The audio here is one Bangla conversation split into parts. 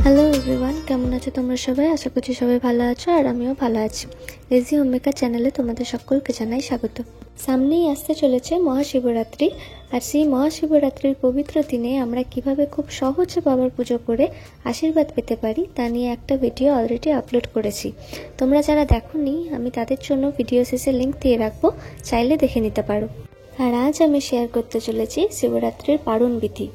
হ্যালো এভরিওয়ান, কেমন আছো তোমরা সবাই? আশা করছি সবাই ভালো আছো আর আমিও ভালো আছি। লেজি হোমমেকার চ্যানেলে তোমাদের সকলকে জানাই স্বাগত। সামনেই আসতে চলেছে মহাশিবরাত্রি, আর সেই মহাশিবরাত্রির পবিত্র দিনে আমরা কিভাবে খুব সহজে বাবার পুজো করে আশীর্বাদ পেতে পারি তা নিয়ে একটা ভিডিও অলরেডি আপলোড করেছি। তোমরা যারা দেখোনি, আমি তাদের জন্য ভিডিও শেষে লিঙ্ক দিয়ে রাখবো, চাইলে দেখে নিতে পারো। আর আজ আমি শেয়ার করতে চলেছি শিবরাত্রির পারণ বিধি।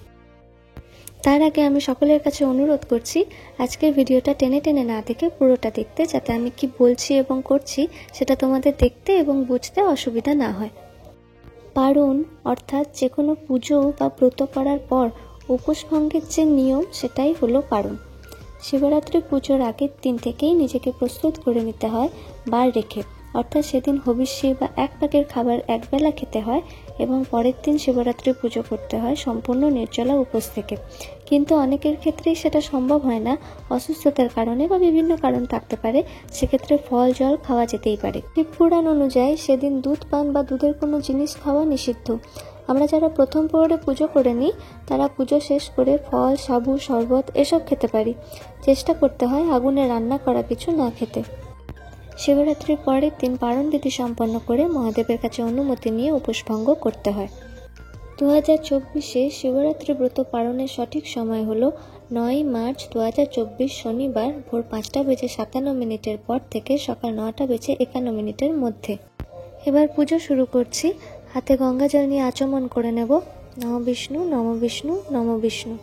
তার আগে আমি সকলের কাছে অনুরোধ করছি আজকের ভিডিওটা টেনে টেনে না দেখে পুরোটা দেখতে, যাতে আমি কি বলছি এবং করছি সেটা তোমাদের দেখতে এবং বুঝতে অসুবিধা না হয়। পারণ অর্থাৎ যে কোনো পুজো বা ব্রত করার পর উপোস ভঙ্গের যে নিয়ম, সেটাই হলো পারণ। শিবরাত্রি পুজোর আগের দিন থেকেই নিজেকে প্রস্তুত করে নিতে হয় বার রেখে, অর্থাৎ সেদিন হবিষ্যি বা এক পাকের খাবার একবেলা খেতে হয় এবং পরের দিন শিবরাত্রি পুজো করতে হয় সম্পূর্ণ নির্জলা উপোস থেকে। কিন্তু অনেকের ক্ষেত্রেই সেটা সম্ভব হয় না, অসুস্থতার কারণে বা বিভিন্ন কারণ থাকতে পারে। সেক্ষেত্রে ফল জল খাওয়া যেতেই পারে। শিবপুরাণ অনুযায়ী সেদিন দুধ পান বা দুধের কোনো জিনিস খাওয়া নিষিদ্ধ। আমরা যারা প্রথম প্রহরে পুজো করে নিই, তারা পুজো শেষ করে ফল, সাবু, শরবত এসব খেতে পারি। চেষ্টা করতে হয় আগুনে রান্না করা কিছু না খেতে। শিবরাত্রির পরের দিন পারণ বিধি সম্পন্ন করে মহাদেবের কাছে অনুমতি নিয়ে উপোস ভঙ্গ করতে হয়। 2024 শিবরাত্রি ব্রত পালনের সঠিক সময় হলো 9 মার্চ 2024 শনিবার ভোর 5:57 পর থেকে সকাল 9:51 মধ্যে। এবার পুজো শুরু করছি। হাতে গঙ্গা জল নিয়ে আচমন করে নেব। নমঃ বিষ্ণু, নমঃ বিষ্ণু, নমঃ বিষ্ণু।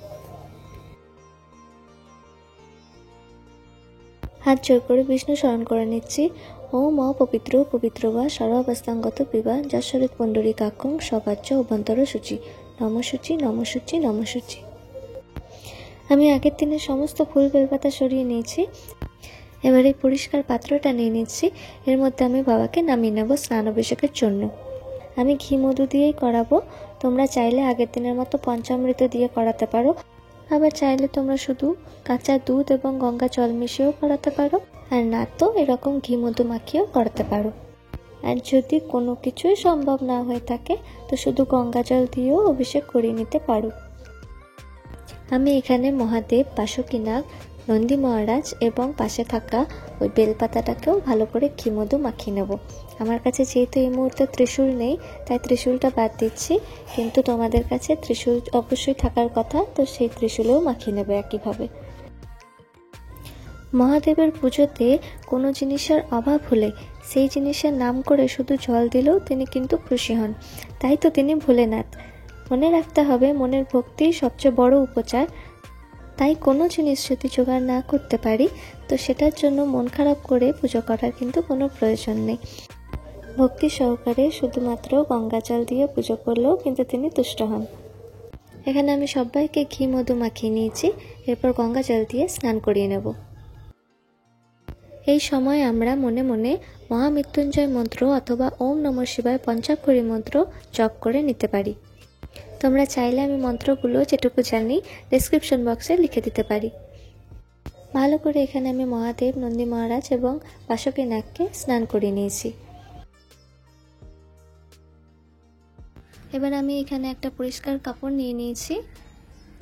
হাত জোর করে বিষ্ণু স্মরণ করে নিচ্ছি। ওম অপবিত্র পবিত্র বা সর্বাবস্থাঙ্গত পিবা যশ্বরিত পুণ্ডরীকাক্ষং সবাচ্য অভ্যন্তর সূচি নমঃসূচি নমঃসূচি নমঃসূচি। আমি আগের দিনের সমস্ত ফুল বেলপাতা সরিয়ে নিয়েছি। এবার এই পরিষ্কার পাত্রটা নিয়ে নিচ্ছি। এর মধ্যে আমি বাবাকে নামিয়ে নেব স্নান অভিষেকের জন্য। আমি ঘি মধু দিয়েই করাবো। তোমরা চাইলে আগের দিনের মতো পঞ্চামৃত দিয়ে করাতে পারো, আবার চাইলে তোমরা শুধু কাঁচা দুধ এবং গঙ্গা জল মিশিয়েও করাতে পারো, আর না তো এরকম ঘি মধু মাখিয়েও করাতে পারো। আর যদি কোনো কিছুই সম্ভব না হয়ে থাকে তো শুধু গঙ্গা জল দিয়েও অভিষেক করিয়ে নিতে পারো। আমি এখানে মহাদেব, বাসুকীনাগ, নন্দী মহারাজ এবং পাশে থাকা ওই বেলপাতাটাকেও ভালো করে ঘি মধু মাখিয়ে নেব। আমার কাছে যেহেতু এই মুহূর্তে ত্রিশূল নেই, তাই ত্রিশূলটা বাদ দিচ্ছি, কিন্তু তোমাদের কাছে ত্রিশূল অবশ্যই থাকার কথা, তো সেই ত্রিশূলেও মাখিয়ে নেবে একইভাবে। মহাদেবের পুজোতে কোনো জিনিসের অভাব হলে সেই জিনিসের নাম করে শুধু জল দিলেও তিনি কিন্তু খুশি হন। তাই তো তিনি ভোলেনাথ। মনে রাখতে হবে মনের ভক্তিই সবচেয়ে বড় উপচার। তাই কোনো জিনিস যদি জোগাড় না করতে পারি তো সেটার জন্য মন খারাপ করে পুজো করার কিন্তু কোনো প্রয়োজন নেই। ভক্তি সহকারে শুধুমাত্র গঙ্গা জল দিয়ে পুজো করলেও কিন্তু তিনি তুষ্ট হন। এখানে আমি সবাইকে ঘি মধু মাখিয়ে নিয়েছি। এরপর গঙ্গা জল দিয়ে স্নান করিয়ে নেব। এই সময় আমরা মনে মনে মহামৃত্যুঞ্জয় মন্ত্র অথবা ওম নমঃ শিবায় পঞ্চাক্ষরী মন্ত্র জপ করে নিতে পারি। তোমরা চাইলে আমি মন্ত্রগুলো যেটুকু জানি ডেসক্রিপশন বক্সে লিখে দিতে পারি। ভালো করে এখানে আমি মহাদেব, নন্দী মহারাজ এবং বাসুকীনাগকে স্নান করিয়ে নিয়েছি। এবার আমি এখানে একটা পরিষ্কার কাপড় নিয়ে নিয়েছি।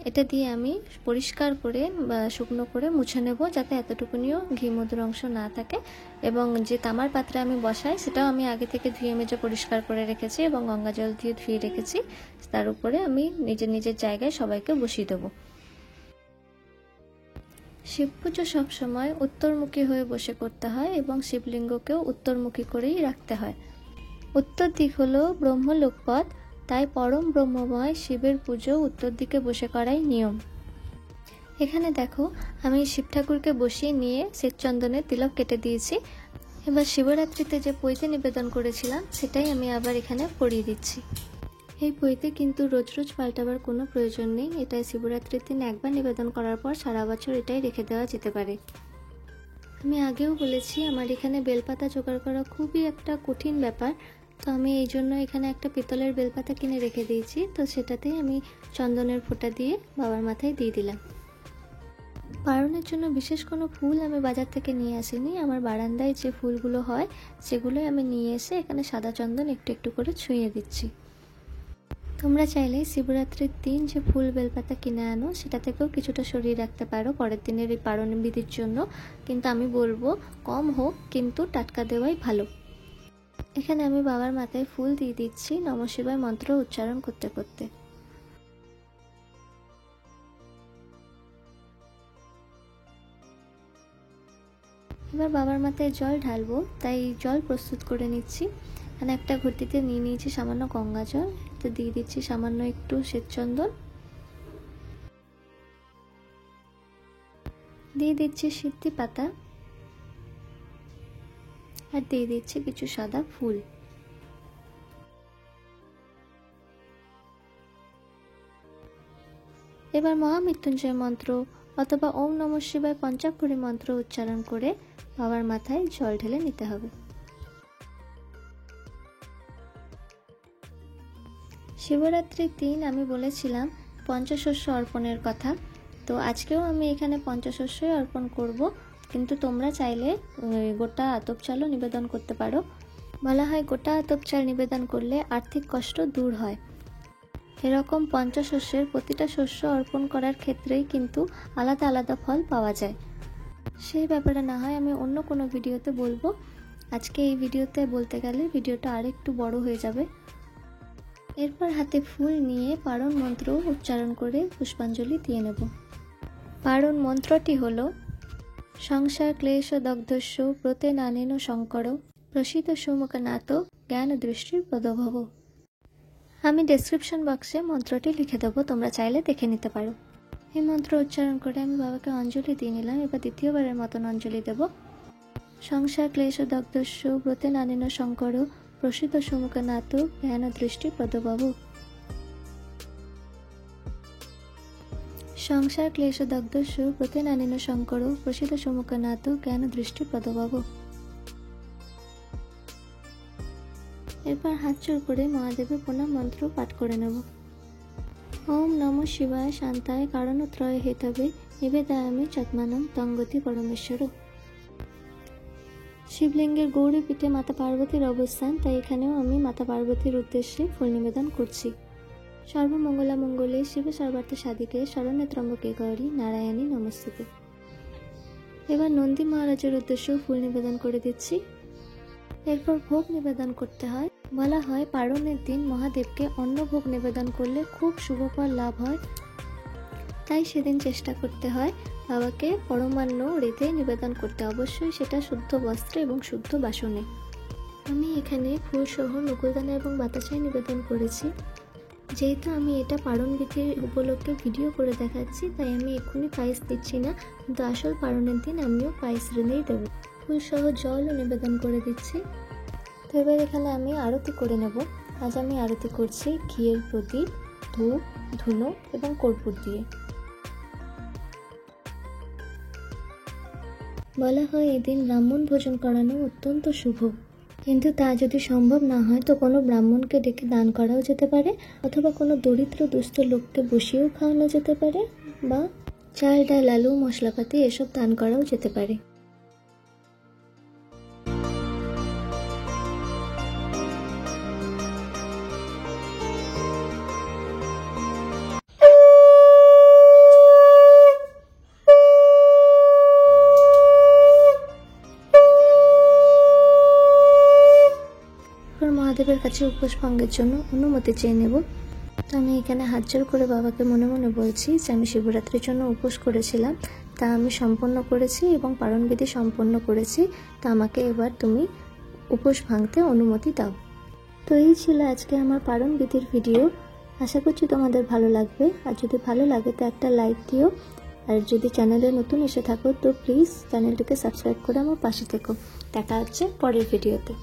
এটা দিয়ে আমি পরিষ্কার করে বা শুকনো করে মুছে নেব, যাতে এতটুকুনিও ঘি মধুর অংশ না থাকে। এবং যে তামার পাত্রে আমি বসাই সেটাও আমি আগে থেকে ধুয়ে মেজে পরিষ্কার করে রেখেছি এবং গঙ্গা জল দিয়ে ধুয়ে রেখেছি। তার উপরে আমি নিজের নিজের জায়গায় সবাইকে বসিয়ে দেবো। শিব পুজো সবসময় উত্তরমুখী হয়ে বসে করতে হয় এবং শিবলিঙ্গকেও উত্তরমুখী করেই রাখতে হয়। উত্তর দিক হলো ব্রহ্মলোকপথ, তাই পরম ব্রহ্মময় শিবের পুজো উত্তর দিকে বসে করাই নিয়ম। এখানে দেখো আমি শিব ঠাকুরকে বসিয়ে নিয়ে শ্বেতচন্দনের তিলক কেটে দিয়েছি। এবার শিবরাত্রিতে যে পৈতে নিবেদন করেছিলাম সেটাই আমি আবার এখানে পরিয়ে দিচ্ছি। এই পৈতে কিন্তু রোজ রোজ পাল্টাবার কোনো প্রয়োজন নেই। এটাই শিবরাত্রির দিন একবার নিবেদন করার পর সারা বছর এটাই রেখে দেওয়া যেতে পারে। আমি আগেও বলেছি আমার এখানে বেলপাতা জোগাড় করা খুবই একটা কঠিন ব্যাপার, তো আমি এই জন্য এখানে একটা পিতলের বেলপাতা কিনে রেখে দিয়েছি। তো সেটাতেই আমি চন্দনের ফোঁটা দিয়ে বাবার মাথায় দিয়ে দিলাম। পারণের জন্য বিশেষ কোনো ফুল আমি বাজার থেকে নিয়ে আসিনি। আমার বারান্দায় যে ফুলগুলো হয় সেগুলোই আমি নিয়ে এসে এখানে সাদা চন্দন একটু একটু করে ছুঁয়ে দিচ্ছি। তোমরা চাইলে শিবরাত্রির দিন যে ফুল বেলপাতা কিনে আনো সেটা থেকেও কিছুটা সরিয়ে রাখতে পারো পরের দিনের এই পারণ বিধির জন্য, কিন্তু আমি বলবো কম হোক কিন্তু টাটকা দেওয়াই ভালো। এখানে আমি বাবার মাথায় ফুল দিয়ে দিচ্ছি নমঃ শিবায় মন্ত্র উচ্চারণ করতে করতে। এবার বাবার মাথায় জল ঢালবো, তাই জল প্রস্তুত করে নিচ্ছি। এখানে একটা ঘটিতে নিয়ে নিয়েছি সামান্য গঙ্গা জল, এতে দিয়ে দিচ্ছি সামান্য একটু শ্বেতচন্দন, দিয়ে দিচ্ছি সিদ্ধি পাতা, আর দিয়ে দিচ্ছি কিছু সাদা ফুল। এবার মহামৃত্যুঞ্জয় মন্ত্র অথবা ওম নমঃ শিবায় পঞ্চাক্ষরী মন্ত্র উচ্চারণ করে বাবার মাথায় জল ঢেলে নিতে হবে। শিবরাত্রির দিন আমি বলেছিলাম পঞ্চশস্য অর্পণের কথা, তো আজকেও আমি এখানে পঞ্চশস্যই অর্পণ করব, কিন্তু তোমরা চাইলে গোটা আতপ চালও নিবেদন করতে পারো। বলা হয় গোটা আতপ চাল নিবেদন করলে আর্থিক কষ্ট দূর হয়। এরকম পঞ্চশস্যের প্রতিটা শস্য অর্পণ করার ক্ষেত্রেই কিন্তু আলাদা আলাদা ফল পাওয়া যায়। সেই ব্যাপারে না হয় আমি অন্য কোনো ভিডিওতে বলবো, আজকে এই ভিডিওতে বলতে গেলে ভিডিওটা আরেকটু বড় হয়ে যাবে। এরপর হাতে ফুল নিয়ে পারণ মন্ত্র উচ্চারণ করে পুষ্পাঞ্জলি দিয়ে নেব। পারণ মন্ত্রটি হলো সংসার ক্লেশ দগ্ধস্য ব্রতে নানেন শঙ্কর প্রসিত সুমুখনাথ জ্ঞান দৃষ্টির প্রদভব। আমি ডেসক্রিপশন বক্সে মন্ত্রটি লিখে দেবো, তোমরা চাইলে দেখে নিতে পারো। এই মন্ত্র উচ্চারণ করে আমি বাবাকে অঞ্জলি দিয়ে নিলাম। এবার দ্বিতীয়বারের মতন অঞ্জলি দেব। সংসার ক্লেশ দগ্ধস্য ব্রতে নানেন শঙ্কর প্রসিত সুমুখনাথ জ্ঞান দৃষ্টি প্রদভব। সংসার ক্লেশ দগ্ধস্য ব্রতে নানেন শঙ্কর প্রসিত সুমুখনাথ জ্ঞান দৃষ্টি প্রদভব। এরপর হাত জোড় করে মহাদেবের প্রণাম মন্ত্র পাঠ করে নেব। ওম নমঃ শিবায় শান্তায় কারণত্রয় হেতবে নিবেদয়ামি চত্মানং তঙ্গতি পরমেশ্বর। শিবলিঙ্গের গৌরী পীঠে মাতা পার্বতীর অবস্থান, তাই এখানেও আমি মাতা পার্বতীর উদ্দেশ্যে ফুল নিবেদন করছি। সর্বমঙ্গলা মঙ্গলে শিব সর্বার্থ সাধিকে শরণ্যে ত্রম্বকে গৌরী নারায়ণী নমস্তুতে। এবার নন্দী মহারাজের উদ্দেশ্যেও ফুল নিবেদন করে দিচ্ছি। এরপর ভোগ নিবেদন করতে হয়। বলা হয় পারণের দিন মহাদেবকে অন্নভোগ নিবেদন করলে খুব শুভ ফল লাভ হয়, তাই সেদিন চেষ্টা করতে হয় বাবাকে পরমান্ন রেঁধে নিবেদন করতে, অবশ্যই সেটা শুদ্ধ বস্ত্রে এবং শুদ্ধ বাসনে। আমি এখানে ফুলসহ নকুলদানা এবং বাতাসায় নিবেদন করেছি। যেহেতু আমি এটা পারণ বিধির উপলক্ষে ভিডিও করে দেখাচ্ছি, তাই আমি এক্ষুনি পায়েস দিচ্ছি না, কিন্তু আসল পারণের দিন আমিও পায়েস রেঁধেই দেবো। ফুলসহ জলও নিবেদন করে দিচ্ছি। তো এবার এখানে আমি আরতি করে নেব। আজ আমি আরতি করছি ঘিয়ের প্রদীপ, ধূপ, ধুনো এবং কর্পূর দিয়ে। বলা হয় এদিন ব্রাহ্মণ ভোজন করানো অত্যন্ত শুভ, কিন্তু তা যদি সম্ভব না হয় তো কোনো ব্রাহ্মণকে ডেকে দান করাও যেতে পারে, অথবা কোনো দরিদ্র দুস্থ লোককে বসিয়েও খাওয়ানো যেতে পারে, বা চাল ডাল আলু মশলাপাতি এসব দান করাও যেতে পারে। মহাদেবের কাছে উপোস ভঙ্গের জন্য অনুমতি চেয়ে নেব। তো আমি এখানে হাত জোড় করে বাবাকে মনে মনে বলছি যে আমি শিবরাত্রির জন্য উপোস করেছিলাম, তা আমি সম্পন্ন করেছি এবং পারণ বিধি সম্পন্ন করেছি, তা আমাকে এবার তুমি উপোস ভাঙতে অনুমতি দাও। তো এই ছিল আজকে আমার পারণ বিধির ভিডিও। আশা করছি তোমাদের ভালো লাগবে, আর যদি ভালো লাগে তো একটা লাইক দিও, আর যদি চ্যানেলে নতুন এসে থাকো তো প্লিজ চ্যানেলটিকে সাবস্ক্রাইব করে আমার পাশে থেকো। দেখা হচ্ছে পরের ভিডিওতে।